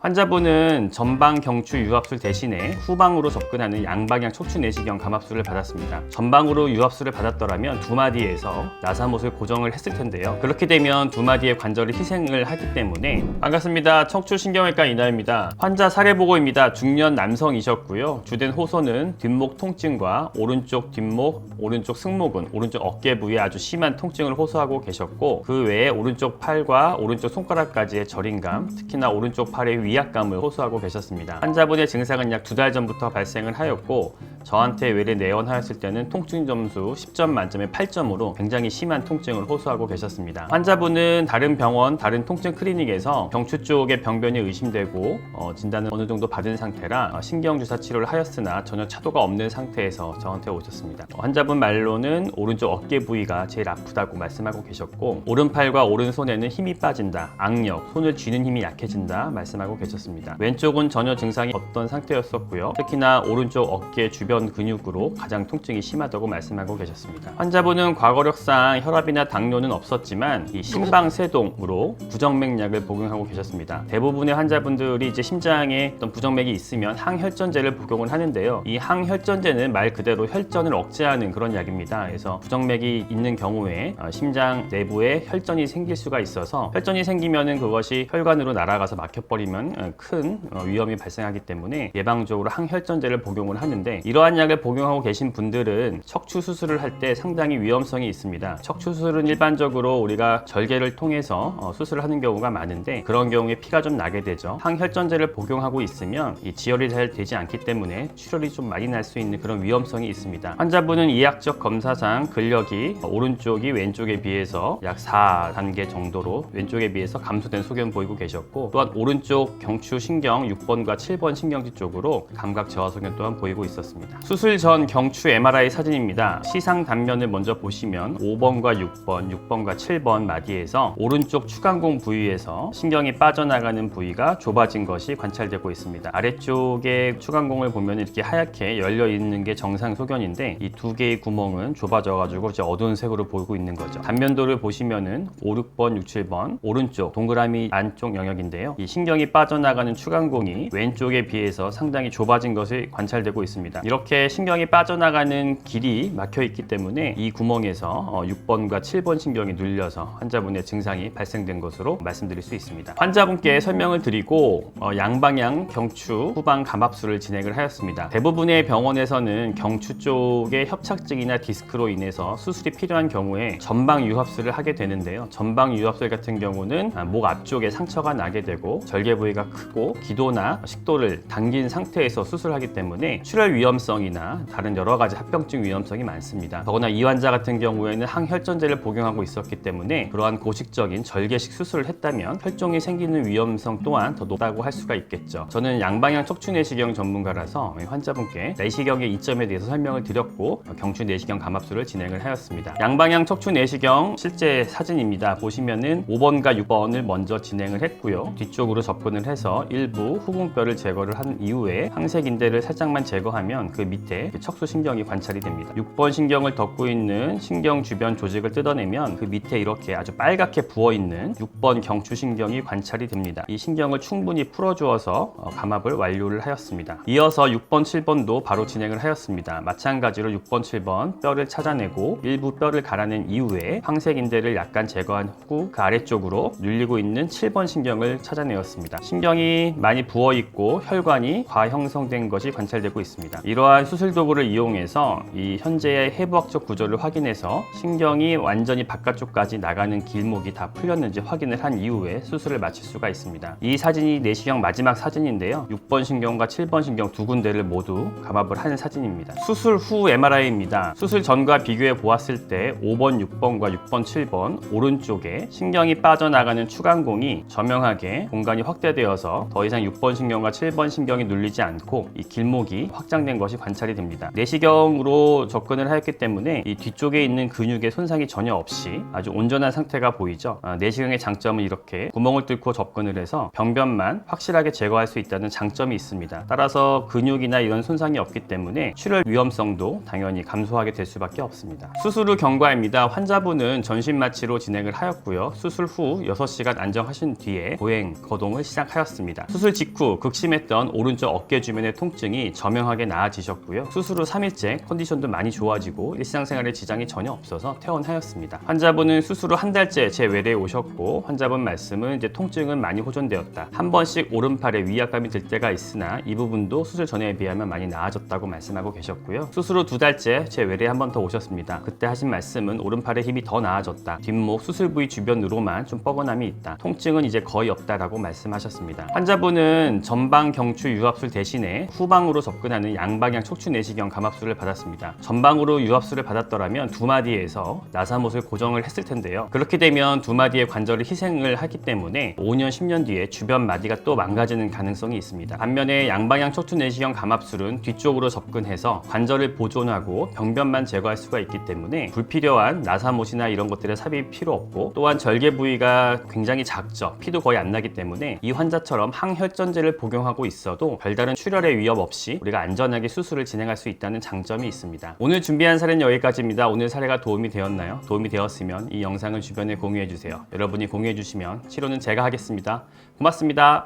환자분은 전방 경추 유압술 대신에 후방으로 접근하는 양방향 척추 내시경 감압술을 받았습니다. 전방으로 유압술을 받았더라면 두 마디에서 나사못을 고정을 했을 텐데요. 그렇게 되면 두 마디의 관절을 희생을 하기 때문에. 반갑습니다. 척추신경외과 이나입니다. 환자 사례보고입니다. 중년 남성이셨고요. 주된 호소는 뒷목 통증과 오른쪽 뒷목, 오른쪽 승모근, 오른쪽 어깨 부위에 아주 심한 통증을 호소하고 계셨고, 그 외에 오른쪽 팔과 오른쪽 손가락까지의 저림감, 특히나 오른쪽 팔의 위압감을 호소하고 계셨습니다. 환자분의 증상은 약 2달 전부터 발생을 하였고, 저한테 외래 내원하였을 때는 통증 점수 10점 만점에 8점으로 굉장히 심한 통증을 호소하고 계셨습니다. 환자분은 다른 병원, 다른 통증 클리닉에서 경추 쪽에 병변이 의심되고 진단을 어느 정도 받은 상태라 신경주사 치료를 하였으나 전혀 차도가 없는 상태에서 저한테 오셨습니다. 환자분 말로는 오른쪽 어깨 부위가 제일 아프다고 말씀하고 계셨고, 오른팔과 오른손에는 힘이 빠진다, 악력, 손을 쥐는 힘이 약해진다 말씀하고 계셨습니다. 왼쪽은 전혀 증상이 없던 상태였었고요. 특히나 오른쪽 어깨 주변 근육으로 가장 통증이 심하다고 말씀하고 계셨습니다. 환자분은 과거력상 혈압이나 당뇨는 없었지만 이 심방세동으로 부정맥약을 복용하고 계셨습니다. 대부분의 환자분들이 이제 심장에 어떤 부정맥이 있으면 항혈전제를 복용을 하는데요. 이 항혈전제는 말 그대로 혈전을 억제하는 그런 약입니다. 그래서 부정맥이 있는 경우에 심장 내부에 혈전이 생길 수가 있어서, 혈전이 생기면은 그것이 혈관으로 날아가서 막혀버리면 큰 위험이 발생하기 때문에 예방적으로 항혈전제를 복용을 하는데, 이러한 약을 복용하고 계신 분들은 척추 수술을 할 때 상당히 위험성이 있습니다. 척추 수술은 일반적으로 우리가 절개를 통해서 수술을 하는 경우가 많은데, 그런 경우에 피가 좀 나게 되죠. 항혈전제를 복용하고 있으면 이 지혈이 잘 되지 않기 때문에 출혈이 좀 많이 날 수 있는 그런 위험성이 있습니다. 환자분은 이학적 검사상 근력이 오른쪽이 왼쪽에 비해서 약 4단계 정도로 왼쪽에 비해서 감소된 소견 보이고 계셨고, 또한 오른쪽 경추 신경 6번과 7번 신경지 쪽으로 감각 저하 소견 또한 보이고 있었습니다. 수술 전 경추 MRI 사진입니다. 시상 단면을 먼저 보시면 5번과 6번, 6번과 7번 마디에서 오른쪽 추간공 부위에서 신경이 빠져나가는 부위가 좁아진 것이 관찰되고 있습니다. 아래쪽에 추간공을 보면 이렇게 하얗게 열려 있는 게 정상 소견인데, 이 두 개의 구멍은 좁아져 가지고 이제 어두운 색으로 보이고 있는 거죠. 단면도를 보시면은 5, 6번, 6, 7번 오른쪽 동그라미 안쪽 영역인데요. 이 신경이 빠져나가는 추간공이 왼쪽에 비해서 상당히 좁아진 것이 관찰되고 있습니다. 이렇게 신경이 빠져나가는 길이 막혀 있기 때문에 이 구멍에서 6번과 7번 신경이 눌려서 환자분의 증상이 발생된 것으로 말씀드릴 수 있습니다. 환자분께 설명을 드리고 양방향 경추 후방 감압술을 진행을 하였습니다. 대부분의 병원에서는 경추 쪽에 협착증이나 디스크로 인해서 수술이 필요한 경우에 전방 유압술을 하게 되는데요. 전방 유압술 같은 경우는 목 앞쪽에 상처가 나게 되고 절개 부위가 크고 기도나 식도를 당긴 상태에서 수술하기 때문에 출혈 위험성이나 다른 여러 가지 합병증 위험성이 많습니다. 더구나 이 환자 같은 경우에는 항혈전제를 복용하고 있었기 때문에 그러한 고식적인 절개식 수술을 했다면 혈종이 생기는 위험성 또한 더 높다고 할 수가 있겠죠. 저는 양방향 척추 내시경 전문가라서 환자분께 내시경의 이점에 대해서 설명을 드렸고 경추 내시경 감압술을 진행을 하였습니다. 양방향 척추 내시경 실제 사진입니다. 보시면은 5번과 6번을 먼저 진행을 했고요. 뒤쪽으로 접근을 해서 일부 후궁뼈를 제거를 한 이후에 항색 인대를 살짝만 제거하면 그 밑에 척수 신경이 관찰이 됩니다. 6번 신경을 덮고 있는 신경 주변 조직을 뜯어내면 그 밑에 이렇게 아주 빨갛게 부어있는 6번 경추 신경이 관찰이 됩니다. 이 신경을 충분히 풀어주어서 감압을 완료를 하였습니다. 이어서 6번, 7번도 바로 진행을 하였습니다. 마찬가지로 6번, 7번 뼈를 찾아내고 일부 뼈를 갈아낸 이후에 황색 인대를 약간 제거한 후 그 아래쪽으로 눌리고 있는 7번 신경을 찾아내었습니다. 신경이 많이 부어있고 혈관이 과형성된 것이 관찰되고 있습니다. 이러한 수술 도구를 이용해서 이 현재의 해부학적 구조를 확인해서 신경이 완전히 바깥쪽까지 나가는 길목이 다 풀렸는지 확인을 한 이후에 수술을 마칠 수가 있습니다. 이 사진이 내시경 마지막 사진인데요. 6번 신경과 7번 신경 두 군데를 모두 감압을 한 사진입니다. 수술 후 MRI입니다. 수술 전과 비교해 보았을 때 5번, 6번과 6번, 7번 오른쪽에 신경이 빠져나가는 추간공이 저명하게 공간이 확대되어서 더 이상 6번 신경과 7번 신경이 눌리지 않고 이 길목이 확장된 것이 것이 관찰이 됩니다. 내시경으로 접근을 하였기 때문에 이 뒤쪽에 있는 근육에 손상이 전혀 없이 아주 온전한 상태가 보이죠. 내시경의 장점은 이렇게 구멍을 뚫고 접근을 해서 병변만 확실하게 제거할 수 있다는 장점이 있습니다. 따라서 근육이나 이런 손상이 없기 때문에 출혈 위험성도 당연히 감소하게 될 수밖에 없습니다. 수술 후 경과입니다. 환자분은 전신 마취로 진행을 하였고요. 수술 후 6시간 안정하신 뒤에 보행, 거동을 시작하였습니다. 수술 직후 극심했던 오른쪽 어깨 주변의 통증이 저명하게 나아지셨고요. 수술 후 3일째 컨디션도 많이 좋아지고 일상생활에 지장이 전혀 없어서 퇴원하였습니다. 환자분은 수술 후 한 달째 제 외래에 오셨고 환자분 말씀은 이제 통증은 많이 호전되었다. 한 번씩 오른팔에 위압감이 들 때가 있으나 이 부분도 수술 전에 비하면 많이 나아졌다고 말씀하고 계셨고요. 수술 후 2달째 제 외래에 한 번 더 오셨습니다. 그때 하신 말씀은 오른팔의 힘이 더 나아졌다. 뒷목 수술 부위 주변으로만 좀 뻐근함이 있다. 통증은 이제 거의 없다라고 말씀하셨습니다. 환자분은 전방 경추 유압술 대신에 후방으로 접근하는 양방향 척추 내시경 감압술을 받았습니다. 전방으로 유압술을 받았더라면 두 마디에서 나사못을 고정을 했을 텐데요. 그렇게 되면 두 마디의 관절을 희생을 하기 때문에 5년, 10년 뒤에 주변 마디가 또 망가지는 가능성이 있습니다. 반면에 양방향 척추 내시경 감압술은 뒤쪽으로 접근해서 관절을 보존하고 병변만 제거할 수가 있기 때문에 불필요한 나사못이나 이런 것들의 삽입이 필요 없고 또한 절개 부위가 굉장히 작죠. 피도 거의 안 나기 때문에 이 환자처럼 항혈전제를 복용하고 있어도 별다른 출혈의 위협 없이 우리가 안전하게 수술을 진행할 수 있다는 장점이 있습니다. 오늘 준비한 사례는 여기까지입니다. 오늘 사례가 도움이 되었나요? 도움이 되었으면 이 영상을 주변에 공유해 주세요. 여러분이 공유해 주시면 치료는 제가 하겠습니다. 고맙습니다.